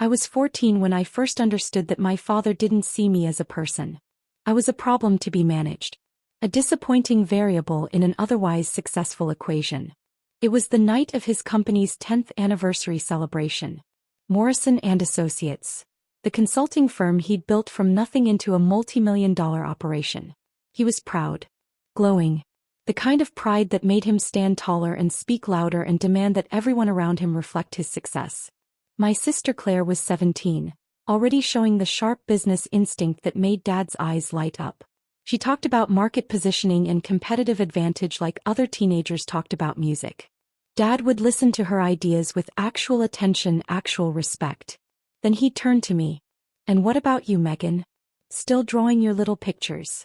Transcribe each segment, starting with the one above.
I was 14 when I first understood that my father didn't see me as a person. I was a problem to be managed. A disappointing variable in an otherwise successful equation. It was the night of his company's 10th anniversary celebration. Morrison & Associates, the consulting firm he'd built from nothing into a multi-million-dollar operation. He was proud. Glowing. The kind of pride that made him stand taller and speak louder and demand that everyone around him reflect his success. My sister Claire was 17, already showing the sharp business instinct that made Dad's eyes light up. She talked about market positioning and competitive advantage like other teenagers talked about music. Dad would listen to her ideas with actual attention, actual respect. Then he'd turn to me. "And what about you, Megan? Still drawing your little pictures?"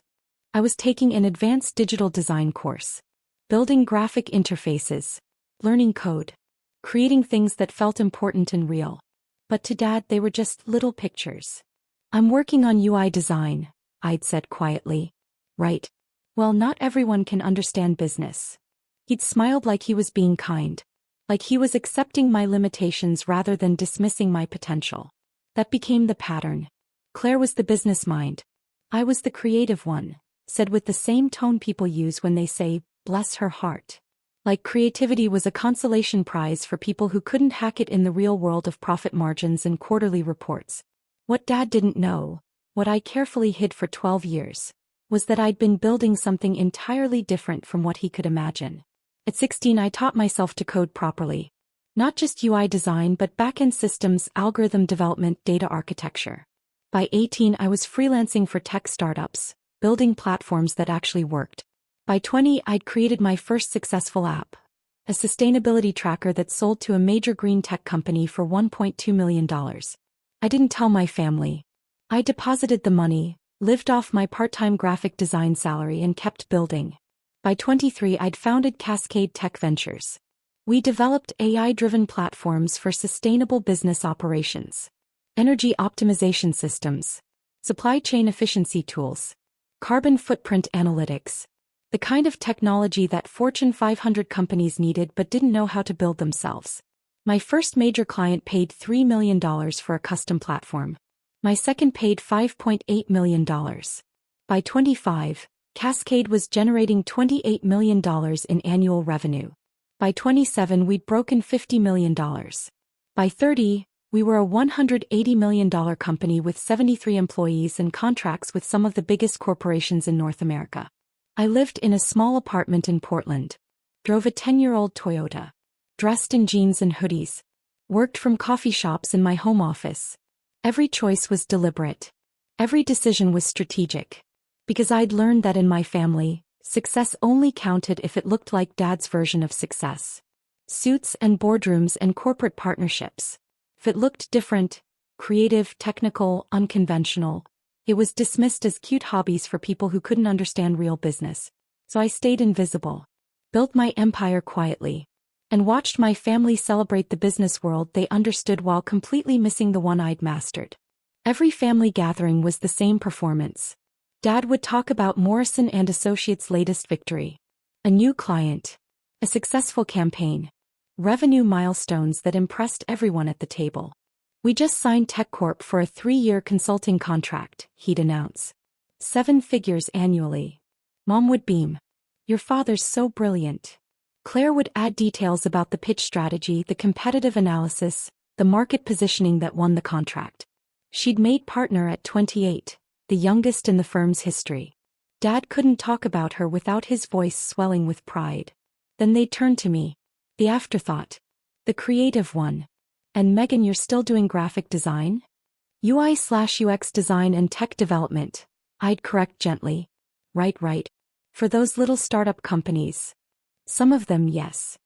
I was taking an advanced digital design course. Building graphic interfaces. Learning code. Creating things that felt important and real. But to Dad they were just little pictures. "I'm working on UI design," I'd said quietly. "Right. Well, not everyone can understand business." He'd smiled like he was being kind. Like he was accepting my limitations rather than dismissing my potential. That became the pattern. Claire was the business mind. I was the creative one, said with the same tone people use when they say, "Bless her heart." Like creativity was a consolation prize for people who couldn't hack it in the real world of profit margins and quarterly reports. What Dad didn't know, what I carefully hid for 12 years, was that I'd been building something entirely different from what he could imagine. At 16 I taught myself to code properly. Not just UI design but back-end systems, algorithm development, data architecture. By 18 I was freelancing for tech startups, building platforms that actually worked. By 20 I'd created my first successful app, a sustainability tracker that sold to a major green tech company for $1.2 million. I didn't tell my family. I deposited the money, lived off my part-time graphic design salary and kept building. By 23 I'd founded Cascade Tech Ventures. We developed AI-driven platforms for sustainable business operations. Energy optimization systems. Supply chain efficiency tools. Carbon footprint analytics. The kind of technology that Fortune 500 companies needed but didn't know how to build themselves. My first major client paid $3 million for a custom platform. My second paid $5.8 million. By 25, Cascade was generating $28 million in annual revenue. By 27 we'd broken $50 million. By 30, we were a $180 million company with 73 employees and contracts with some of the biggest corporations in North America. I lived in a small apartment in Portland. Drove a 10-year-old Toyota. Dressed in jeans and hoodies. Worked from coffee shops in my home office. Every choice was deliberate. Every decision was strategic. Because I'd learned that in my family, success only counted if it looked like Dad's version of success. Suits and boardrooms and corporate partnerships. If it looked different, creative, technical, unconventional, it was dismissed as cute hobbies for people who couldn't understand real business. So I stayed invisible. Built my empire quietly. And watched my family celebrate the business world they understood while completely missing the one I'd mastered. Every family gathering was the same performance. Dad would talk about Morrison & Associates' latest victory. A new client. A successful campaign. Revenue milestones that impressed everyone at the table. "We just signed TechCorp for a 3-year consulting contract," he'd announce. 7 figures annually. Mom would beam. "Your father's so brilliant." Claire would add details about the pitch strategy, the competitive analysis, the market positioning that won the contract. She'd made partner at 28, the youngest in the firm's history. Dad couldn't talk about her without his voice swelling with pride. Then they'd turn to me. The afterthought. The creative one. "And Megan, you're still doing graphic design?" UI/UX design and tech development, I'd correct gently. Right. For those little startup companies. Some of them, yes.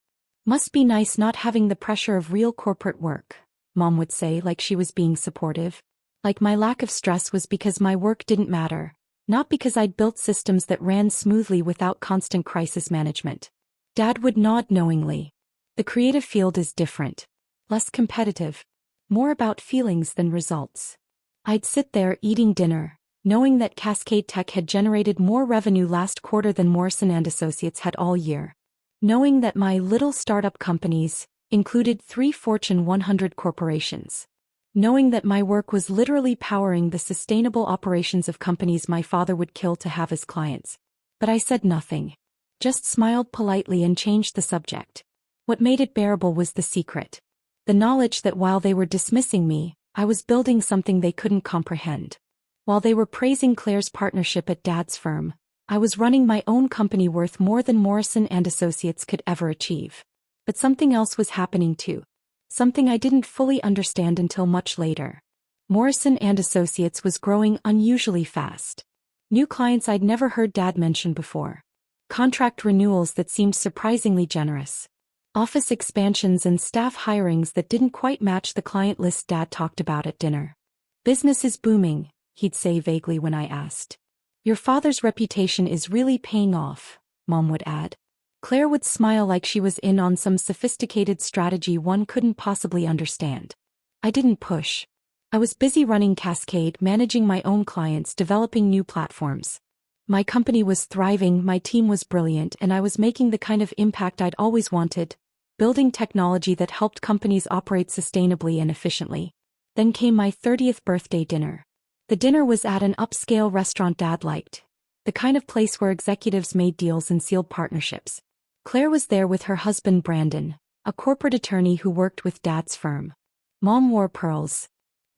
"Must be nice not having the pressure of real corporate work," Mom would say, like she was being supportive. Like my lack of stress was because my work didn't matter, not because I'd built systems that ran smoothly without constant crisis management. Dad would nod knowingly. The creative field is different. Less competitive. More about feelings than results. I'd sit there eating dinner, knowing that Cascade Tech had generated more revenue last quarter than Morrison & Associates had all year. Knowing that my little startup companies included 3 Fortune 100 corporations. knowing that my work was literally powering the sustainable operations of companies my father would kill to have as clients. But I said nothing. Just smiled politely and changed the subject. What made it bearable was the secret. The knowledge that while they were dismissing me, I was building something they couldn't comprehend. While they were praising Claire's partnership at Dad's firm, I was running my own company worth more than Morrison & Associates could ever achieve. But something else was happening too. Something I didn't fully understand until much later. Morrison & Associates was growing unusually fast. New clients I'd never heard Dad mention before. Contract renewals that seemed surprisingly generous. Office expansions and staff hirings that didn't quite match the client list Dad talked about at dinner. Business is booming, he'd say vaguely when I asked. Your father's reputation is really paying off, Mom would add. Claire would smile like she was in on some sophisticated strategy one couldn't possibly understand. I didn't push. I was busy running Cascade, managing my own clients, developing new platforms. My company was thriving, my team was brilliant, and I was making the kind of impact I'd always wanted, building technology that helped companies operate sustainably and efficiently. Then came my 30th birthday dinner. The dinner was at an upscale restaurant Dad liked, the kind of place where executives made deals and sealed partnerships. Claire was there with her husband Brandon, a corporate attorney who worked with Dad's firm. Mom wore pearls.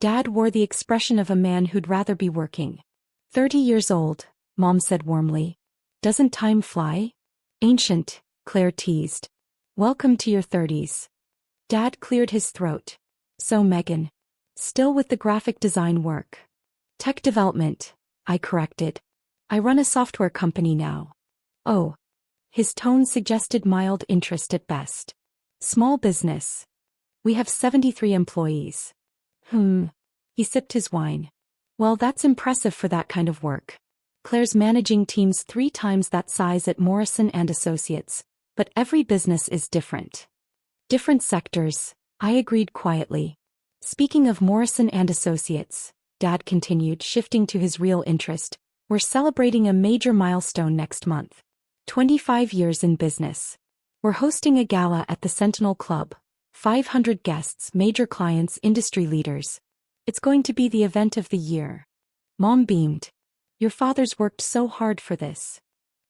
Dad wore the expression of a man who'd rather be working. 30 years old, Mom said warmly. Doesn't time fly? Ancient, Claire teased. Welcome to your 30s. Dad cleared his throat. So Megan. Still with the graphic design work. Tech development, I corrected. I run a software company now. Oh. His tone suggested mild interest at best. Small business. We have 73 employees. He sipped his wine. Well, that's impressive for that kind of work. Claire's managing teams 3 times that size at Morrison & Associates, but every business is different. Different sectors, I agreed quietly. Speaking of Morrison & Associates, Dad continued, shifting to his real interest, we're celebrating a major milestone next month. 25 years in business. We're hosting a gala at the Sentinel Club. 500 guests, major clients, industry leaders. It's going to be the event of the year. Mom beamed. Your father's worked so hard for this.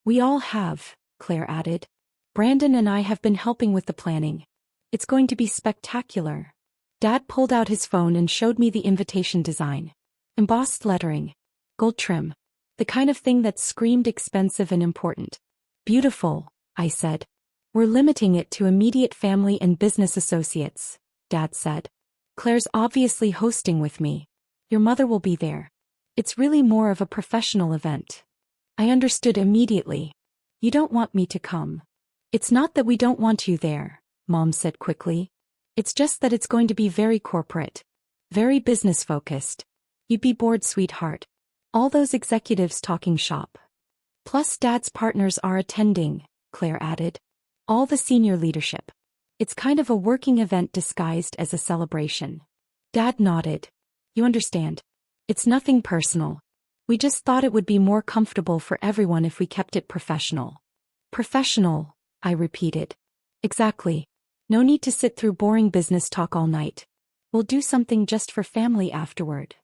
We all have, Claire added. Brandon and I have been helping with the planning. It's going to be spectacular. Dad pulled out his phone and showed me the invitation design. Embossed lettering. Gold trim. The kind of thing that screamed expensive and important. Beautiful, I said. We're limiting it to immediate family and business associates, Dad said. Claire's obviously hosting with me. Your mother will be there. It's really more of a professional event. I understood immediately. You don't want me to come. It's not that we don't want you there, Mom said quickly. It's just that it's going to be very corporate. Very business-focused. You'd be bored, sweetheart. All those executives talking shop. Plus Dad's partners are attending, Claire added. All the senior leadership. It's kind of a working event disguised as a celebration. Dad nodded. You understand. It's nothing personal. We just thought it would be more comfortable for everyone if we kept it professional. Professional, I repeated. Exactly. No need to sit through boring business talk all night. We'll do something just for family afterward.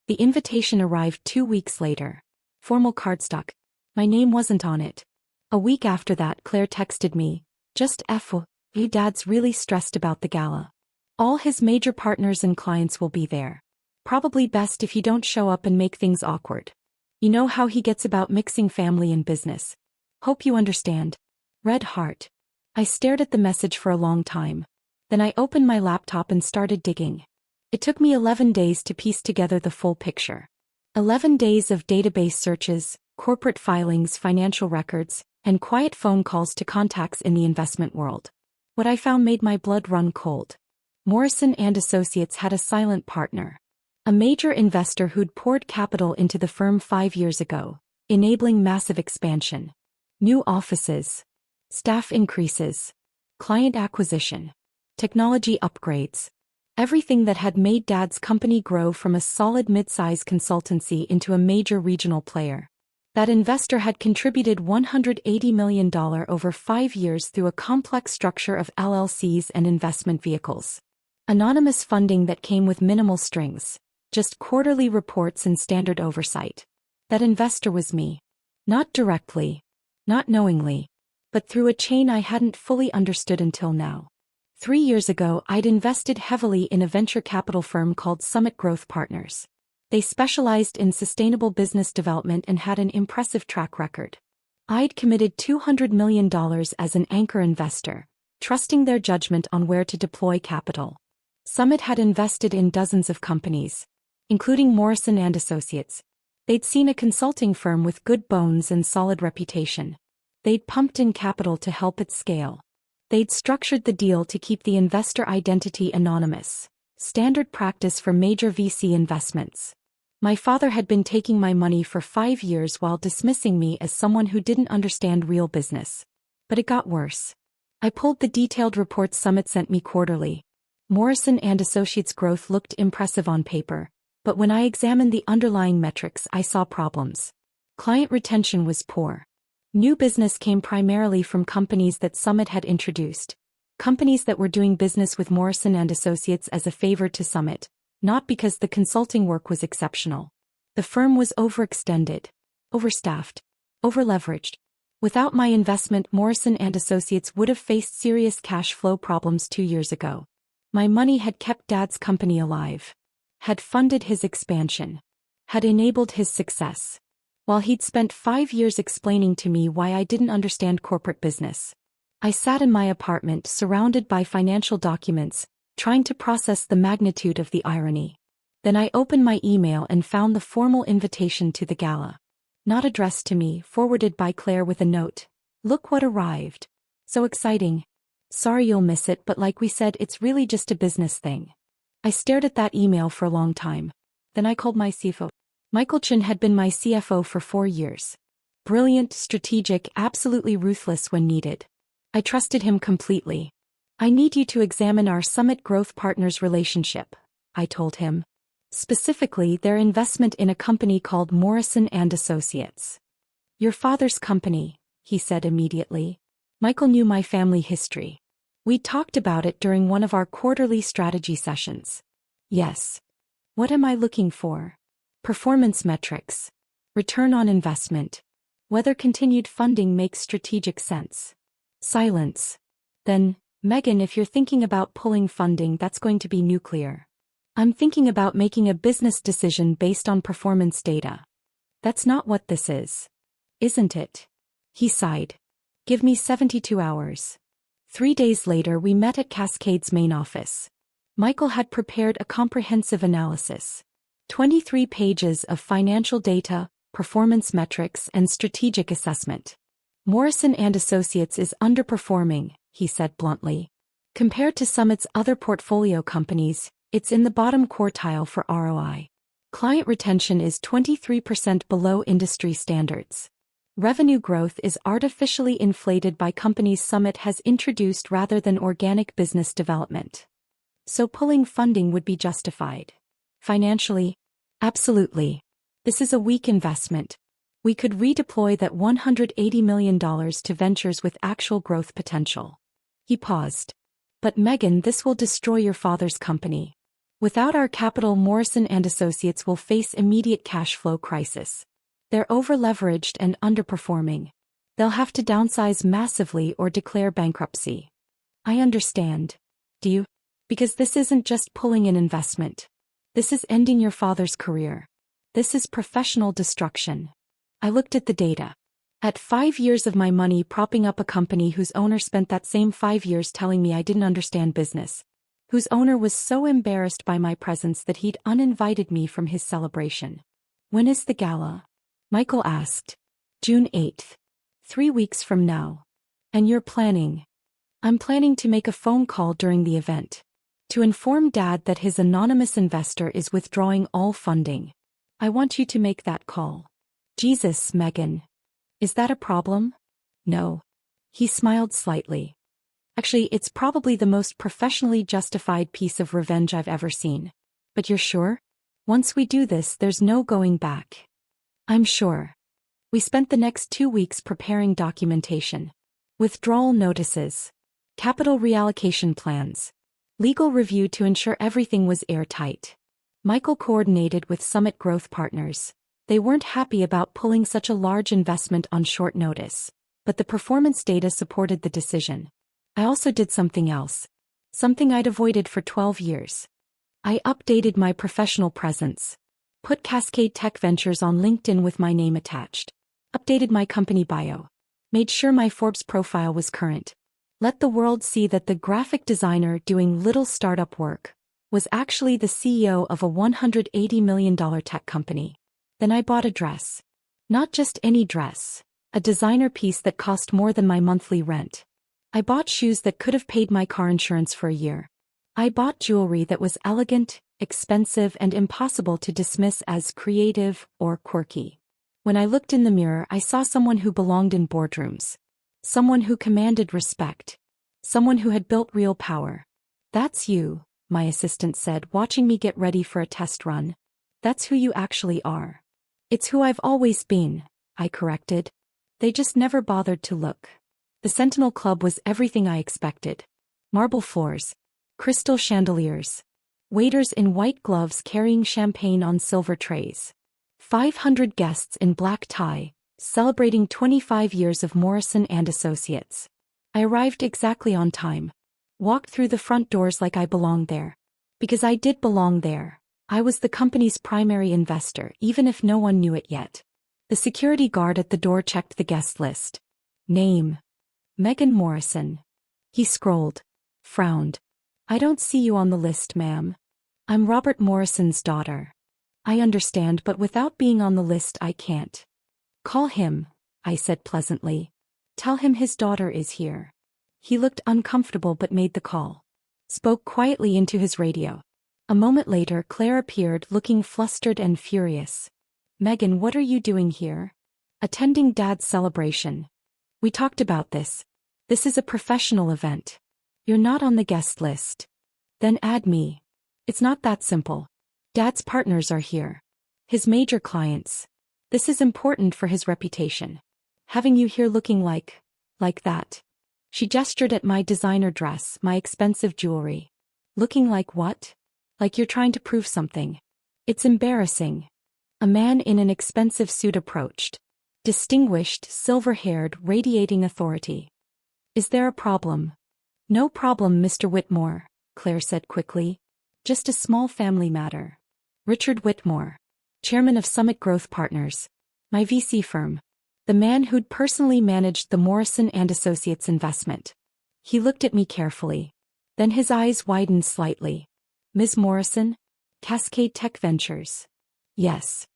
The invitation arrived 2 weeks later. Formal cardstock. My name wasn't on it. A week after that, Claire texted me, just FYI, Dad's really stressed about the gala. All his major partners and clients will be there. Probably best if you don't show up and make things awkward. You know how he gets about mixing family and business. Hope you understand. Red heart. I stared at the message for a long time. Then I opened my laptop and started digging. It took me 11 days to piece together the full picture. 11 days of database searches, corporate filings, financial records, and quiet phone calls to contacts in the investment world. What I found made my blood run cold. Morrison & Associates had a silent partner. A major investor who'd poured capital into the firm 5 years ago, enabling massive expansion. New offices. Staff increases. Client acquisition. Technology upgrades. Everything that had made Dad's company grow from a solid mid-size consultancy into a major regional player. That investor had contributed $180 million over 5 years through a complex structure of LLCs and investment vehicles. Anonymous funding that came with minimal strings, just quarterly reports and standard oversight. That investor was me. Not directly, not knowingly, but through a chain I hadn't fully understood until now. 3 years ago, I'd invested heavily in a venture capital firm called Summit Growth Partners. They specialized in sustainable business development and had an impressive track record. I'd committed $200 million as an anchor investor, trusting their judgment on where to deploy capital. Summit had invested in dozens of companies, including Morrison & Associates. They'd seen a consulting firm with good bones and solid reputation. They'd pumped in capital to help it scale. They'd structured the deal to keep the investor identity anonymous, standard practice for major VC investments. My father had been taking my money for 5 years while dismissing me as someone who didn't understand real business. But it got worse. I pulled the detailed reports Summit sent me quarterly. Morrison & Associates' growth looked impressive on paper, but when I examined the underlying metrics, I saw problems. Client retention was poor. New business came primarily from companies that Summit had introduced, companies that were doing business with Morrison & Associates as a favor to Summit, not because the consulting work was exceptional. The firm was overextended, overstaffed, overleveraged. Without my investment, Morrison & Associates would have faced serious cash flow problems 2 years ago. My money had kept Dad's company alive, had funded his expansion, had enabled his success, while he'd spent 5 years explaining to me why I didn't understand corporate business. I sat in my apartment surrounded by financial documents, trying to process the magnitude of the irony. Then I opened my email and found the formal invitation to the gala. Not addressed to me, forwarded by Claire with a note. Look what arrived. So exciting. Sorry you'll miss it, but like we said, it's really just a business thing. I stared at that email for a long time. Then I called my CFO. Michael Chin had been my CFO for 4 years. Brilliant, strategic, absolutely ruthless when needed. I trusted him completely. I need you to examine our Summit Growth Partners relationship, I told him. Specifically, their investment in a company called Morrison & Associates. Your father's company, he said immediately. Michael knew my family history. We talked about it during one of our quarterly strategy sessions. Yes. What am I looking for? Performance metrics. Return on investment. Whether continued funding makes strategic sense. Silence. Then, Megan, if you're thinking about pulling funding, that's going to be nuclear. I'm thinking about making a business decision based on performance data. That's not what this is. Isn't it? He sighed. Give me 72 hours. 3 days later, we met at Cascade's main office. Michael had prepared a comprehensive analysis. 23 pages of financial data, performance metrics, and strategic assessment. Morrison & Associates is underperforming, he said bluntly. Compared to Summit's other portfolio companies, it's in the bottom quartile for ROI. Client retention is 23% below industry standards. Revenue growth is artificially inflated by companies Summit has introduced rather than organic business development. So pulling funding would be justified. Financially? Absolutely. This is a weak investment. We could redeploy that $180 million to ventures with actual growth potential. He paused. But Megan, this will destroy your father's company. Without our capital, Morrison & Associates will face immediate cash flow crisis. They're over-leveraged and underperforming. They'll have to downsize massively or declare bankruptcy. I understand. Do you? Because this isn't just pulling an investment. This is ending your father's career. This is professional destruction. I looked at the data. At 5 years of my money propping up a company whose owner spent that same 5 years telling me I didn't understand business, whose owner was so embarrassed by my presence that he'd uninvited me from his celebration. When is the gala? Michael asked. June 8th. 3 weeks from now. And you're planning? I'm planning to make a phone call during the event. To inform Dad that his anonymous investor is withdrawing all funding. I want you to make that call. Jesus, Megan. Is that a problem? No. He smiled slightly. Actually, it's probably the most professionally justified piece of revenge I've ever seen. But you're sure? Once we do this, there's no going back. I'm sure. We spent the next 2 weeks preparing documentation. Withdrawal notices. Capital reallocation plans. Legal review to ensure everything was airtight. Michael coordinated with Summit Growth Partners. They weren't happy about pulling such a large investment on short notice, but the performance data supported the decision. I also did something else. Something I'd avoided for 12 years. I updated my professional presence. Put Cascade Tech Ventures on LinkedIn with my name attached. Updated my company bio. Made sure my Forbes profile was current. Let the world see that the graphic designer doing little startup work was actually the CEO of a $180 million tech company. Then I bought a dress. Not just any dress. A designer piece that cost more than my monthly rent. I bought shoes that could have paid my car insurance for a year. I bought jewelry that was elegant, expensive, and impossible to dismiss as creative or quirky. When I looked in the mirror, I saw someone who belonged in boardrooms. Someone who commanded respect. Someone who had built real power. That's you, my assistant said, watching me get ready for a test run. That's who you actually are. It's who I've always been, I corrected. They just never bothered to look. The Sentinel Club was everything I expected. Marble floors. Crystal chandeliers. Waiters in white gloves carrying champagne on silver trays. 500 guests in black tie, celebrating 25 years of Morrison and Associates. I arrived exactly on time. Walked through the front doors like I belonged there. Because I did belong there. I was the company's primary investor, even if no one knew it yet. The security guard at the door checked the guest list. Name. Megan Morrison. He scrolled. Frowned. I don't see you on the list, ma'am. I'm Robert Morrison's daughter. I understand, but without being on the list I can't. Call him, I said pleasantly. Tell him his daughter is here. He looked uncomfortable but made the call. Spoke quietly into his radio. A moment later Claire appeared, looking flustered and furious. Megan, what are you doing here? Attending Dad's celebration. We talked about this. This is a professional event. You're not on the guest list. Then add me. It's not that simple. Dad's partners are here. His major clients. This is important for his reputation. Having you here looking like that. She gestured at my designer dress, my expensive jewelry. Looking like what? Like you're trying to prove something. It's embarrassing. A man in an expensive suit approached. Distinguished, silver-haired, radiating authority. Is there a problem? No problem, Mr. Whitmore, Claire said quickly. Just a small family matter. Richard Whitmore, chairman of Summit Growth Partners, my VC firm. The man who'd personally managed the Morrison and Associates investment. He looked at me carefully. Then his eyes widened slightly. Ms. Morrison? Cascade Tech Ventures. Yes.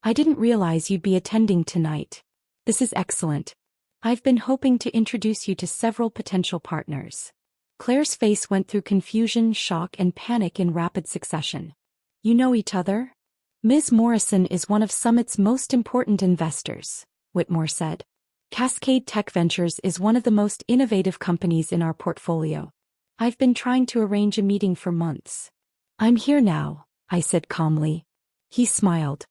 I didn't realize you'd be attending tonight. This is excellent. I've been hoping to introduce you to several potential partners. Claire's face went through confusion, shock, and panic in rapid succession. You know each other? Ms. Morrison is one of Summit's most important investors, Whitmore said. Cascade Tech Ventures is one of the most innovative companies in our portfolio. I've been trying to arrange a meeting for months. I'm here now, I said calmly. He smiled.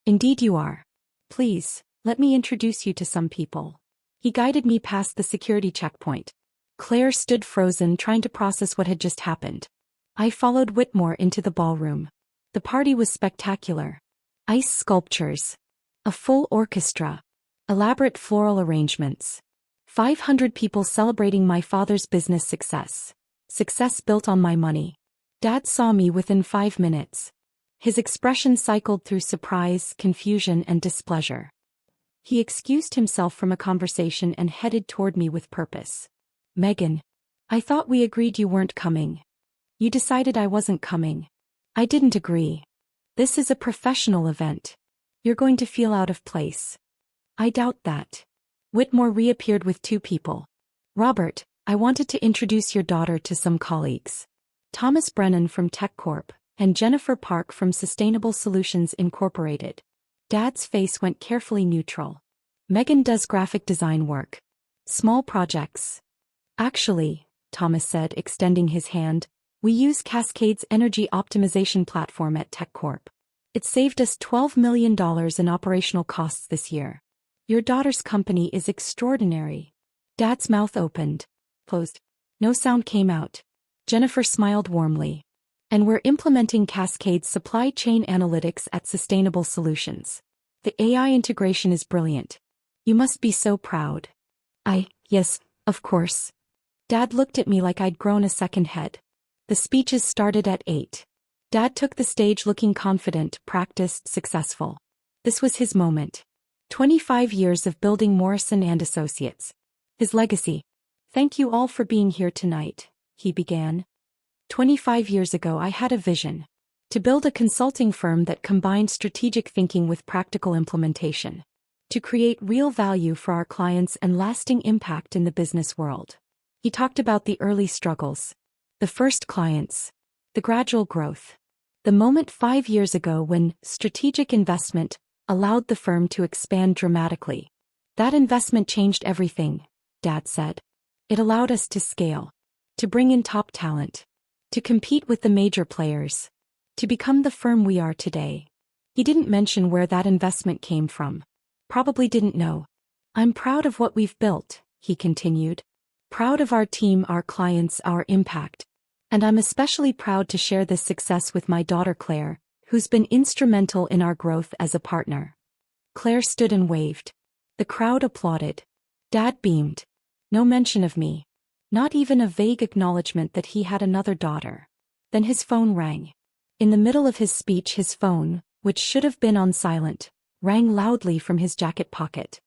Indeed you are. Please, let me introduce you to some people. He guided me past the security checkpoint. Claire stood frozen, trying to process what had just happened. I followed Whitmore into the ballroom. The party was spectacular. Ice sculptures. A full orchestra. Elaborate floral arrangements. 500 people celebrating my father's business success. Success built on my money. Dad saw me within 5 minutes. His expression cycled through surprise, confusion, and displeasure. He excused himself from a conversation and headed toward me with purpose. Megan. I thought we agreed you weren't coming. You decided I wasn't coming. I didn't agree. This is a professional event. You're going to feel out of place. I doubt that. Whitmore reappeared with 2 people. Robert, I wanted to introduce your daughter to some colleagues. Thomas Brennan from TechCorp, and Jennifer Park from Sustainable Solutions Incorporated. Dad's face went carefully neutral. Megan does graphic design work. Small projects. Actually, Thomas said, extending his hand, we use Cascade's energy optimization platform at TechCorp. It saved us $12 million in operational costs this year. Your daughter's company is extraordinary. Dad's mouth opened. Closed. No sound came out. Jennifer smiled warmly. And we're implementing Cascade's supply chain analytics at Sustainable Solutions. The AI integration is brilliant. You must be so proud. Yes, of course. Dad looked at me like I'd grown a second head. The speeches started at 8. Dad took the stage looking confident, practiced, successful. This was his moment. 25 years of building Morrison and Associates. His legacy. Thank you all for being here tonight, he began. 25 years ago I had a vision. To build a consulting firm that combined strategic thinking with practical implementation. To create real value for our clients and lasting impact in the business world. He talked about the early struggles. The first clients. The gradual growth. The moment 5 years ago when strategic investment allowed the firm to expand dramatically. That investment changed everything, Dad said. It allowed us to scale. To bring in top talent. To compete with the major players. To become the firm we are today. He didn't mention where that investment came from. Probably didn't know. I'm proud of what we've built, he continued. Proud of our team, our clients, our impact. And I'm especially proud to share this success with my daughter Claire, who's been instrumental in our growth as a partner. Claire stood and waved. The crowd applauded. Dad beamed. No mention of me. Not even a vague acknowledgement that he had another daughter. Then his phone rang. In the middle of his speech his phone, which should have been on silent, rang loudly from his jacket pocket.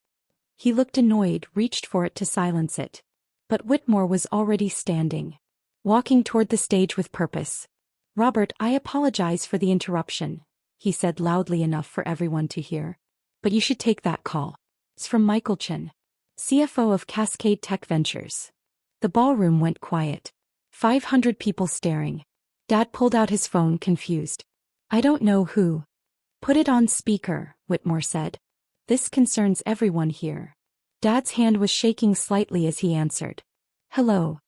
He looked annoyed, reached for it to silence it. But Whitmore was already standing. Walking toward the stage with purpose. Robert, I apologize for the interruption, he said loudly enough for everyone to hear. But you should take that call. It's from Michael Chin, CFO of Cascade Tech Ventures. The ballroom went quiet. 500 people staring. Dad pulled out his phone, confused. I don't know who. Put it on speaker, Whitmore said. This concerns everyone here. Dad's hand was shaking slightly as he answered. Hello.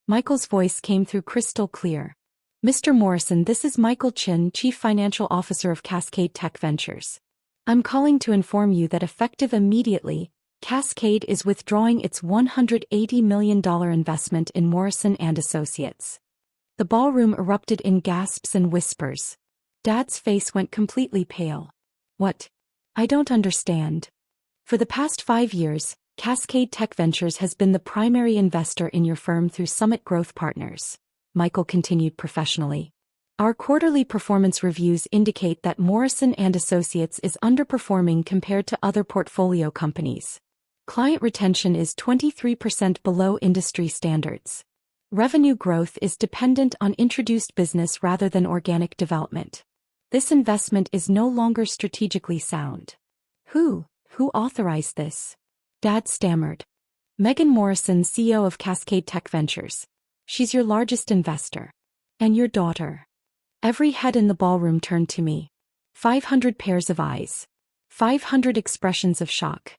Michael's voice came through crystal clear. Mr. Morrison, this is Michael Chin, Chief Financial Officer of Cascade Tech Ventures. I'm calling to inform you that effective immediately, Cascade is withdrawing its $180 million investment in Morrison and Associates. The ballroom erupted in gasps and whispers. Dad's face went completely pale. What? I don't understand. For the past 5 years, Cascade Tech Ventures has been the primary investor in your firm through Summit Growth Partners. Michael continued professionally. Our quarterly performance reviews indicate that Morrison and Associates is underperforming compared to other portfolio companies. Client retention is 23% below industry standards. Revenue growth is dependent on introduced business rather than organic development. This investment is no longer strategically sound. Who authorized this? Dad stammered. Megan Morrison, CEO of Cascade Tech Ventures. She's your largest investor. And your daughter. Every head in the ballroom turned to me. 500 pairs of eyes. 500 expressions of shock.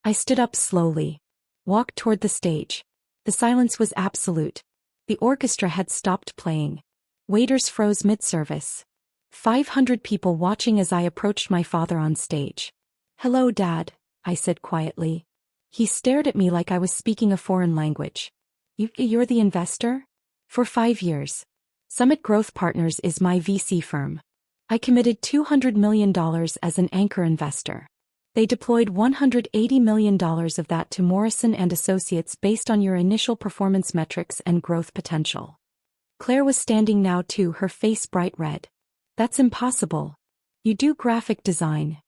I stood up slowly. Walked toward the stage. The silence was absolute. The orchestra had stopped playing. Waiters froze mid-service. 500 people watching as I approached my father on stage. Hello, Dad, I said quietly. He stared at me like I was speaking a foreign language. You're the investor? For 5 years. Summit Growth Partners is my VC firm. I committed $200 million as an anchor investor. They deployed $180 million of that to Morrison and Associates based on your initial performance metrics and growth potential. Claire was standing now too, her face bright red. That's impossible. You do graphic design.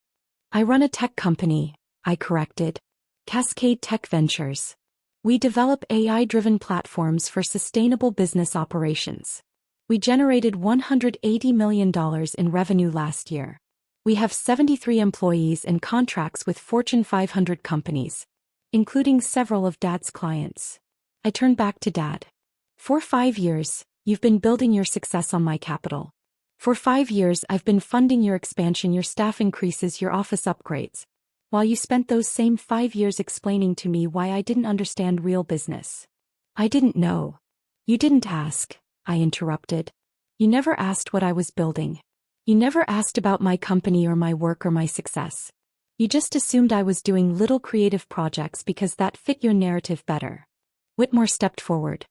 I run a tech company, I corrected. Cascade Tech Ventures. We develop AI-driven platforms for sustainable business operations. We generated $180 million in revenue last year. We have 73 employees and contracts with Fortune 500 companies, including several of Dad's clients. I turned back to Dad. For 5 years, you've been building your success on my capital. For 5 years I've been funding your expansion, your staff increases, your office upgrades. While you spent those same 5 years explaining to me why I didn't understand real business. I didn't know. You didn't ask, I interrupted. You never asked what I was building. You never asked about my company or my work or my success. You just assumed I was doing little creative projects because that fit your narrative better. Whitmore stepped forward.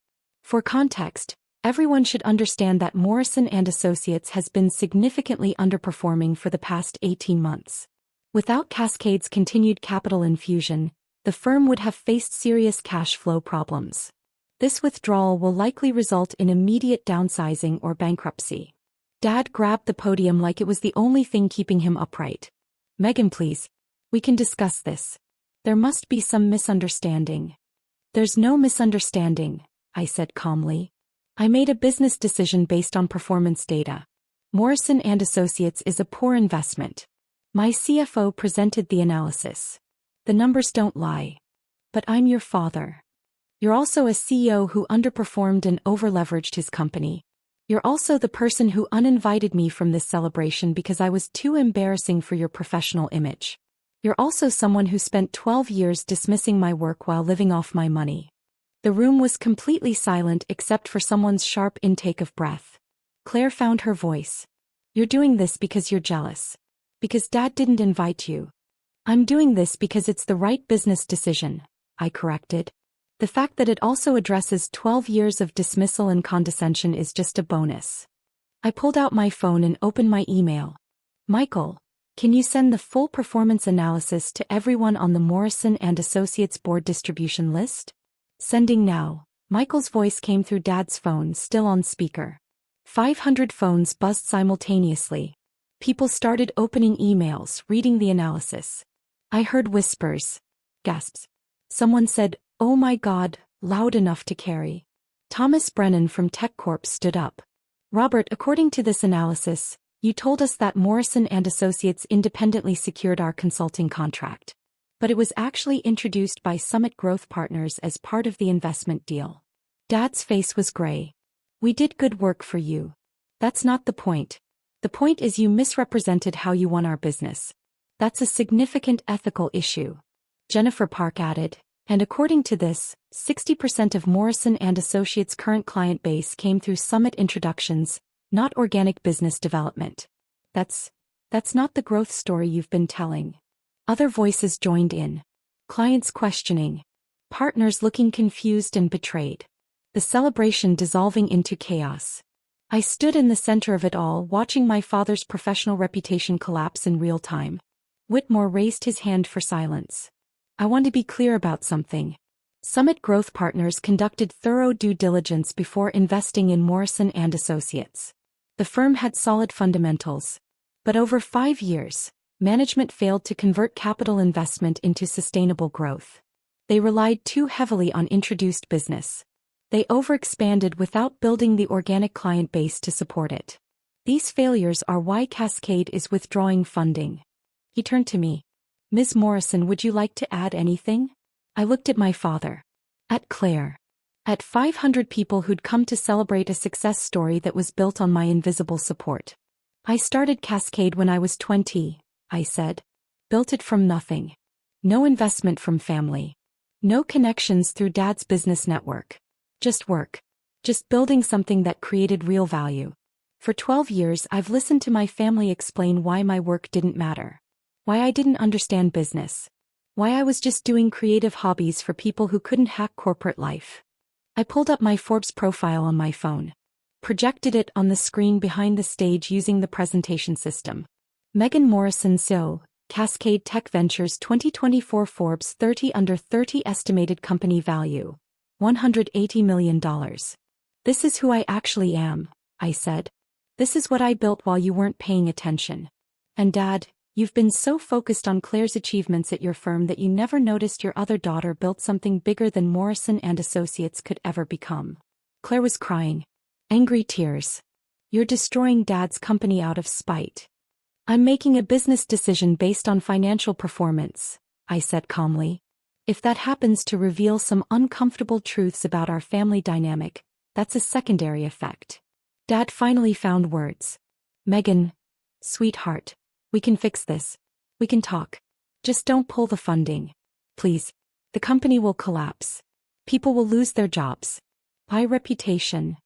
For context, Everyone should understand that Morrison & Associates has been significantly underperforming for the past 18 months. Without Cascade's continued capital infusion, the firm would have faced serious cash flow problems. This withdrawal will likely result in immediate downsizing or bankruptcy. Dad grabbed the podium like it was the only thing keeping him upright. Megan, please. We can discuss this. There must be some misunderstanding. There's no misunderstanding, I said calmly. I made a business decision based on performance data. Morrison & Associates is a poor investment. My CFO presented the analysis. The numbers don't lie. But I'm your father. You're also a CEO who underperformed and overleveraged his company. You're also the person who uninvited me from this celebration because I was too embarrassing for your professional image. You're also someone who spent 12 years dismissing my work while living off my money. The room was completely silent except for someone's sharp intake of breath. Claire found her voice. You're doing this because you're jealous. Because Dad didn't invite you. I'm doing this because it's the right business decision, I corrected. The fact that it also addresses 12 years of dismissal and condescension is just a bonus. I pulled out my phone and opened my email. Michael, can you send the full performance analysis to everyone on the Morrison & Associates board distribution list? Sending now. Michael's voice came through Dad's phone, still on speaker. 500 phones buzzed simultaneously. People started opening emails, reading the analysis. I heard whispers. Gasps. Someone said, "Oh my God," loud enough to carry. Thomas Brennan from TechCorp stood up. Robert, according to this analysis, you told us that Morrison & Associates independently secured our consulting contract. But it was actually introduced by Summit Growth Partners as part of the investment deal. Dad's face was gray. We did good work for you. That's not the point. The point is you misrepresented how you won our business. That's a significant ethical issue. Jennifer Park added, and according to this, 60% of Morrison & Associates' current client base came through Summit introductions, not organic business development. That's not the growth story you've been telling. Other voices joined in. Clients questioning. Partners looking confused and betrayed. The celebration dissolving into chaos. I stood in the center of it all, watching my father's professional reputation collapse in real time. Whitmore raised his hand for silence. I want to be clear about something. Summit Growth Partners conducted thorough due diligence before investing in Morrison & Associates. The firm had solid fundamentals. But over 5 years, management failed to convert capital investment into sustainable growth. They relied too heavily on introduced business. They overexpanded without building the organic client base to support it. These failures are why Cascade is withdrawing funding. He turned to me. Ms. Morrison, would you like to add anything? I looked at my father. At Claire. At 500 people who'd come to celebrate a success story that was built on my invisible support. I started Cascade when I was 20, I said. Built it from nothing. No investment from family. No connections through Dad's business network. Just work. Just building something that created real value. For 12 years I've listened to my family explain why my work didn't matter. Why I didn't understand business. Why I was just doing creative hobbies for people who couldn't hack corporate life. I pulled up my Forbes profile on my phone. Projected it on the screen behind the stage using the presentation system. Megan Morrison CEO, Cascade Tech Ventures 2024 Forbes 30 Under 30 Estimated Company Value. $180 million. This is who I actually am, I said. This is what I built while you weren't paying attention. And Dad, you've been so focused on Claire's achievements at your firm that you never noticed your other daughter built something bigger than Morrison & Associates could ever become. Claire was crying. Angry tears. You're destroying Dad's company out of spite. I'm making a business decision based on financial performance, I said calmly. If that happens to reveal some uncomfortable truths about our family dynamic, that's a secondary effect. Dad finally found words. Megan, sweetheart, we can fix this. We can talk. Just don't pull the funding. Please. The company will collapse. People will lose their jobs. My reputation.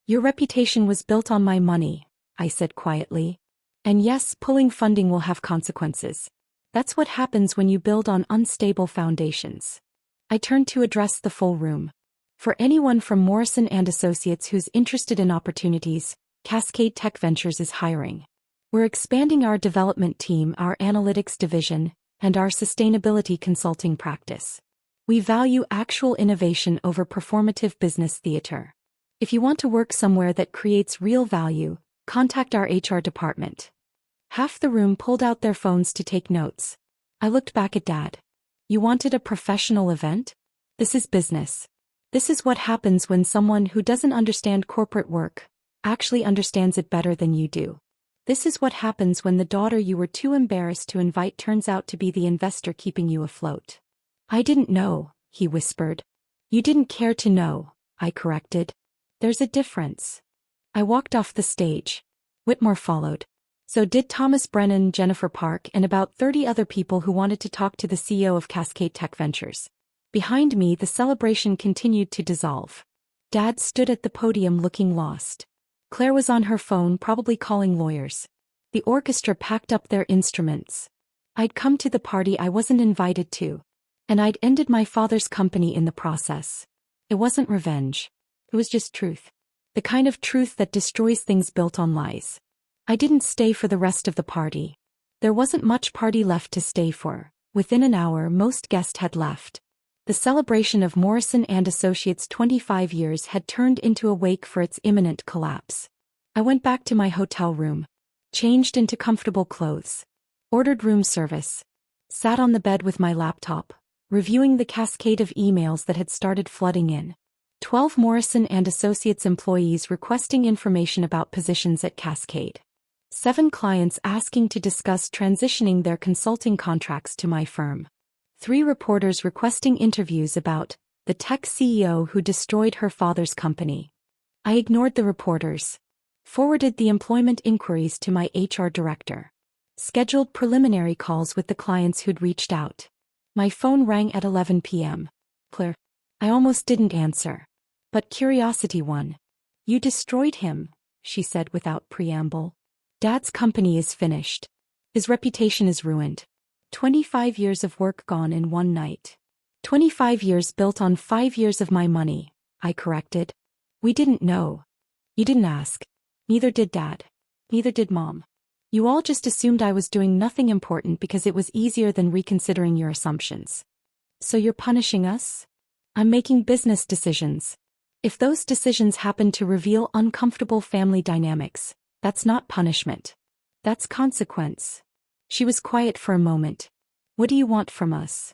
Your reputation was built on my money, I said quietly. And yes, pulling funding will have consequences. That's what happens when you build on unstable foundations. I turned to address the full room. For anyone from Morrison & Associates who's interested in opportunities, Cascade Tech Ventures is hiring. We're expanding our development team, our analytics division, and our sustainability consulting practice. We value actual innovation over performative business theater. If you want to work somewhere that creates real value, contact our HR department. Half the room pulled out their phones to take notes. I looked back at Dad. You wanted a professional event? This is business. This is what happens when someone who doesn't understand corporate work actually understands it better than you do. This is what happens when the daughter you were too embarrassed to invite turns out to be the investor keeping you afloat. I didn't know, he whispered. You didn't care to know, I corrected. There's a difference. I walked off the stage. Whitmore followed. So did Thomas Brennan, Jennifer Park, and about 30 other people who wanted to talk to the CEO of Cascade Tech Ventures. Behind me, the celebration continued to dissolve. Dad stood at the podium looking lost. Claire was on her phone, probably calling lawyers. The orchestra packed up their instruments. I'd come to the party I wasn't invited to. And I'd ended my father's company in the process. It wasn't revenge. It was just truth. The kind of truth that destroys things built on lies. I didn't stay for the rest of the party. There wasn't much party left to stay for. Within an hour, most guests had left. The celebration of Morrison & Associates' 25 years had turned into a wake for its imminent collapse. I went back to my hotel room. Changed into comfortable clothes. Ordered room service. Sat on the bed with my laptop, reviewing the cascade of emails that had started flooding in. 12 Morrison & Associates employees requesting information about positions at Cascade. 7 clients asking to discuss transitioning their consulting contracts to my firm. 3 reporters requesting interviews about the tech CEO who destroyed her father's company. I ignored the reporters. Forwarded the employment inquiries to my HR director. Scheduled preliminary calls with the clients who'd reached out. My phone rang at 11 p.m. Claire. I almost didn't answer. But curiosity won. You destroyed him, she said without preamble. Dad's company is finished. His reputation is ruined. 25 years of work gone in one night. 25 years built on 5 years of my money, I corrected. We didn't know. You didn't ask. Neither did Dad. Neither did Mom. You all just assumed I was doing nothing important because it was easier than reconsidering your assumptions. So you're punishing us? I'm making business decisions. If those decisions happen to reveal uncomfortable family dynamics, that's not punishment. That's consequence. She was quiet for a moment. What do you want from us?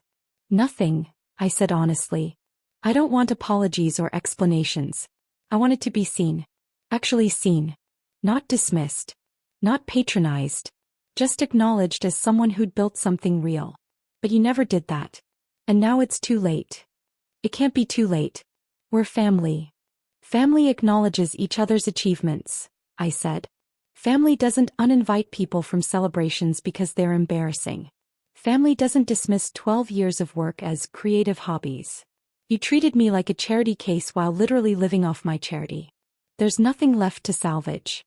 Nothing, I said honestly. I don't want apologies or explanations. I want it to be seen. Actually seen. Not dismissed. Not patronized. Just acknowledged as someone who'd built something real. But you never did that. And now it's too late. It can't be too late. We're family. Family acknowledges each other's achievements, I said. Family doesn't uninvite people from celebrations because they're embarrassing. Family doesn't dismiss 12 years of work as creative hobbies. You treated me like a charity case while literally living off my charity. There's nothing left to salvage.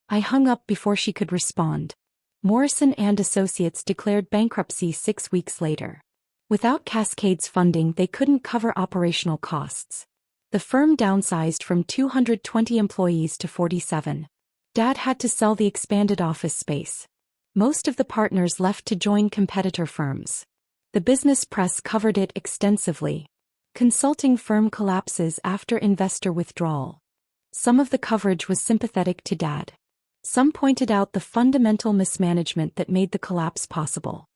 I hung up before she could respond. Morrison & Associates declared bankruptcy 6 weeks later. Without Cascade's funding, they couldn't cover operational costs. The firm downsized from 220 employees to 47. Dad had to sell the expanded office space. Most of the partners left to join competitor firms. The business press covered it extensively. Consulting firm collapses after investor withdrawal. Some of the coverage was sympathetic to Dad. Some pointed out the fundamental mismanagement that made the collapse possible.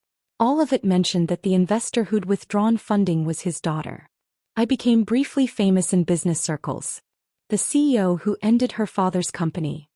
All of it mentioned that the investor who'd withdrawn funding was his daughter. I became briefly famous in business circles. The CEO who ended her father's company.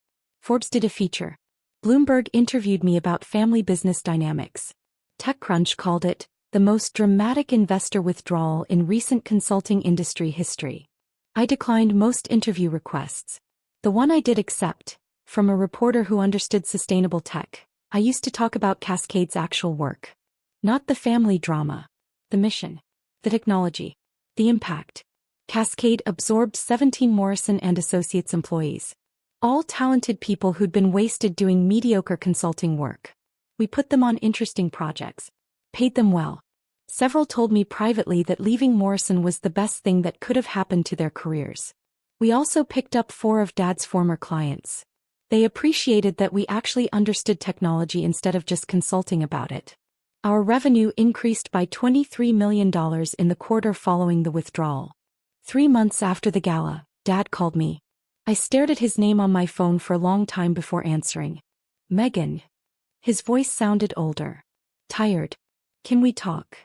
Forbes did a feature. Bloomberg interviewed me about family business dynamics. TechCrunch called it the most dramatic investor withdrawal in recent consulting industry history. I declined most interview requests. The one I did accept, from a reporter who understood sustainable tech, I used to talk about Cascade's actual work. Not the family drama. The mission. The technology. The impact. Cascade absorbed 17 Morrison & Associates employees. All talented people who'd been wasted doing mediocre consulting work. We put them on interesting projects. Paid them well. Several told me privately that leaving Morrison was the best thing that could have happened to their careers. We also picked up 4 of Dad's former clients. They appreciated that we actually understood technology instead of just consulting about it. Our revenue increased by $23 million in the quarter following the withdrawal. 3 months after the gala, Dad called me. I stared at his name on my phone for a long time before answering. Megan. His voice sounded older. Tired. Can we talk?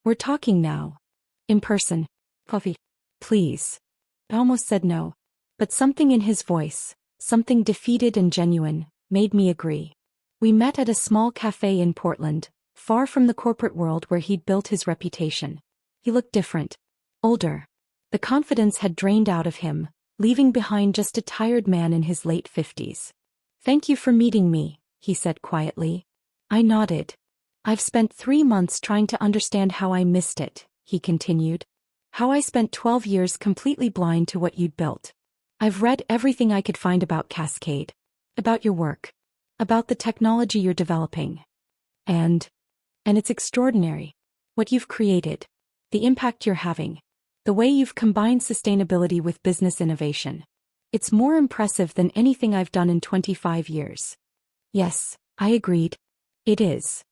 We're talking now. In person. Coffee. Please. I almost said no. But something in his voice, something defeated and genuine, made me agree. We met at a small cafe in Portland, far from the corporate world where he'd built his reputation. He looked different. Older. The confidence had drained out of him, leaving behind just a tired man in his late 50s. Thank you for meeting me, he said quietly. I nodded. I've spent 3 months trying to understand how I missed it, he continued. How I spent 12 years completely blind to what you'd built. I've read everything I could find about Cascade. About your work. About the technology you're developing. And it's extraordinary. What you've created. The impact you're having. The way you've combined sustainability with business innovation. It's more impressive than anything I've done in 25 years. Yes, I agreed. It is.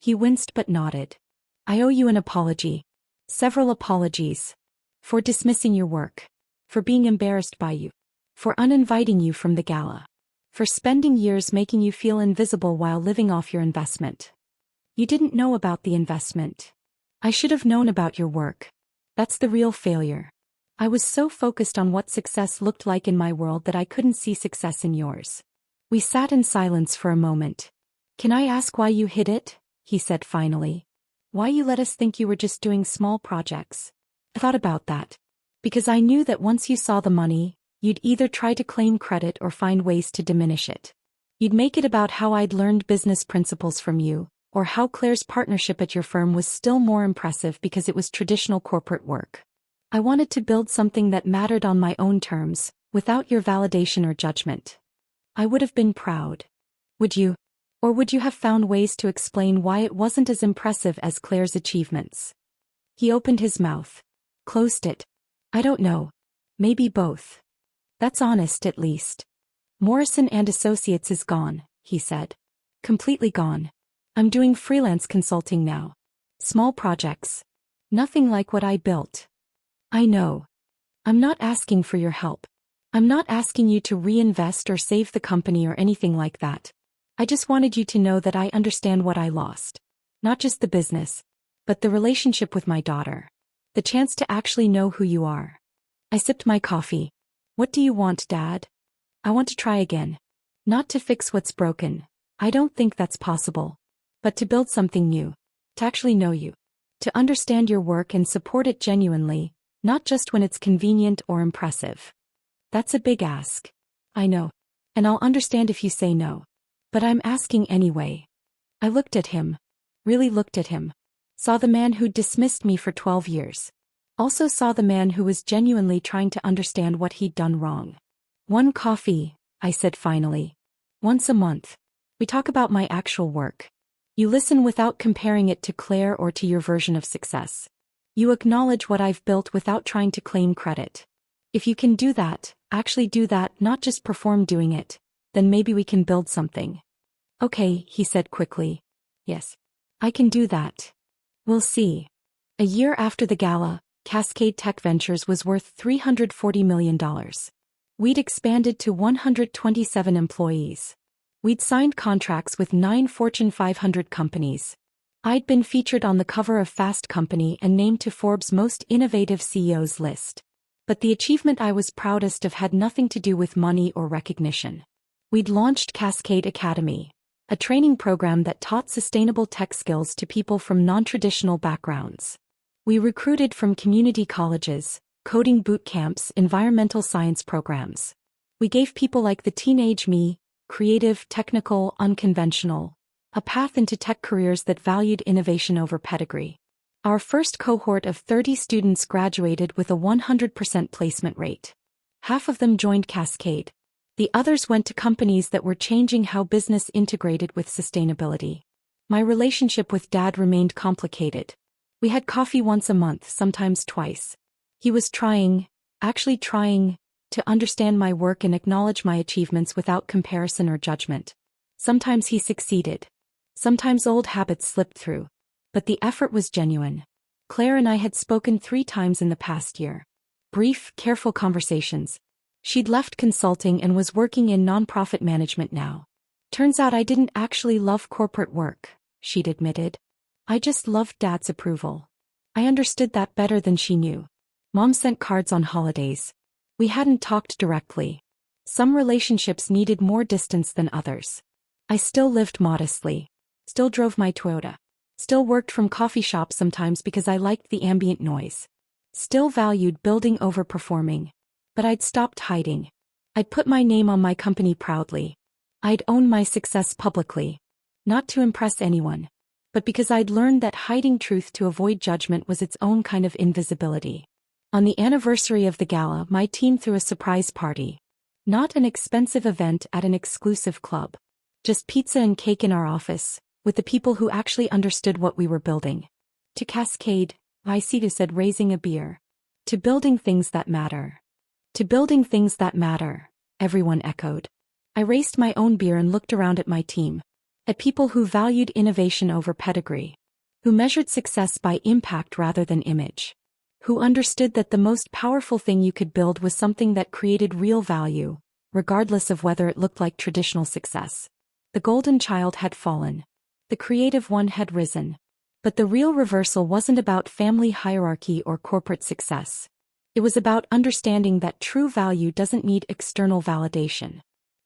He winced but nodded. I owe you an apology. Several apologies. For dismissing your work. For being embarrassed by you. For uninviting you from the gala. For spending years making you feel invisible while living off your investment. You didn't know about the investment. I should have known about your work. That's the real failure. I was so focused on what success looked like in my world that I couldn't see success in yours. We sat in silence for a moment. Can I ask why you hid it? He said finally. Why you let us think you were just doing small projects? I thought about that. Because I knew that once you saw the money, you'd either try to claim credit or find ways to diminish it. You'd make it about how I'd learned business principles from you, or how Claire's partnership at your firm was still more impressive because it was traditional corporate work. I wanted to build something that mattered on my own terms, without your validation or judgment. I would have been proud. Would you? Or would you have found ways to explain why it wasn't as impressive as Claire's achievements? He opened his mouth. Closed it. I don't know. Maybe both. That's honest at least. Morrison and Associates is gone, he said. Completely gone. I'm doing freelance consulting now. Small projects. Nothing like what I built. I know. I'm not asking for your help. I'm not asking you to reinvest or save the company or anything like that. I just wanted you to know that I understand what I lost. Not just the business, but the relationship with my daughter. The chance to actually know who you are. I sipped my coffee. What do you want, Dad? I want to try again. Not to fix what's broken. I don't think that's possible. But to build something new. To actually know you. To understand your work and support it genuinely, not just when it's convenient or impressive. That's a big ask. I know. And I'll understand if you say no. But I'm asking anyway. I looked at him. Really looked at him. Saw the man who'd dismissed me for 12 years. Also saw the man who was genuinely trying to understand what he'd done wrong. One coffee, I said finally. Once a month. We talk about my actual work. You listen without comparing it to Claire or to your version of success. You acknowledge what I've built without trying to claim credit. If you can do that, actually do that, not just perform doing it, then maybe we can build something. Okay, he said quickly. Yes. I can do that. We'll see. A year after the gala, Cascade Tech Ventures was worth $340 million. We'd expanded to 127 employees. We'd signed contracts with 9 Fortune 500 companies. I'd been featured on the cover of Fast Company and named to Forbes' Most Innovative CEOs list. But the achievement I was proudest of had nothing to do with money or recognition. We'd launched Cascade Academy, a training program that taught sustainable tech skills to people from non-traditional backgrounds. We recruited from community colleges, coding boot camps, environmental science programs. We gave people like the teenage me, creative, technical, unconventional, a path into tech careers that valued innovation over pedigree. Our first cohort of 30 students graduated with a 100% placement rate. Half of them joined Cascade. The others went to companies that were changing how business integrated with sustainability. My relationship with Dad remained complicated. We had coffee once a month, sometimes twice. He was actually trying, to understand my work and acknowledge my achievements without comparison or judgment. Sometimes he succeeded. Sometimes old habits slipped through. But the effort was genuine. Claire and I had spoken 3 times in the past year. Brief, careful conversations. She'd left consulting and was working in nonprofit management now. Turns out I didn't actually love corporate work, she'd admitted. I just loved Dad's approval. I understood that better than she knew. Mom sent cards on holidays. We hadn't talked directly. Some relationships needed more distance than others. I still lived modestly. Still drove my Toyota. Still worked from coffee shops sometimes because I liked the ambient noise. Still valued building over performing. But I'd stopped hiding. I'd put my name on my company proudly. I'd own my success publicly. Not to impress anyone, but because I'd learned that hiding truth to avoid judgment was its own kind of invisibility. On the anniversary of the gala, my team threw a surprise party. Not an expensive event at an exclusive club. Just pizza and cake in our office, with the people who actually understood what we were building. To cascade, Vicita said, raising a beer. To building things that matter. To building things that matter, everyone echoed. I raised my own beer and looked around at my team. At people who valued innovation over pedigree. Who measured success by impact rather than image. Who understood that the most powerful thing you could build was something that created real value, regardless of whether it looked like traditional success. The golden child had fallen. The creative one had risen. But the real reversal wasn't about family hierarchy or corporate success. It was about understanding that true value doesn't need external validation.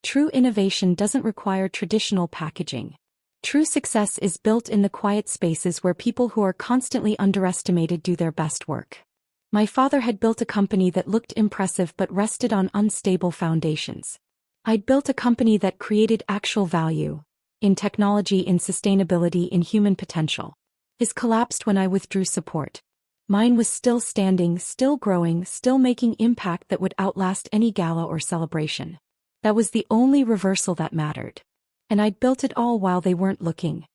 True innovation doesn't require traditional packaging. True success is built in the quiet spaces where people who are constantly underestimated do their best work. My father had built a company that looked impressive but rested on unstable foundations. I'd built a company that created actual value, in technology, in sustainability, in human potential. His collapsed when I withdrew support. Mine was still standing, still growing, still making impact that would outlast any gala or celebration. That was the only reversal that mattered. And I'd built it all while they weren't looking.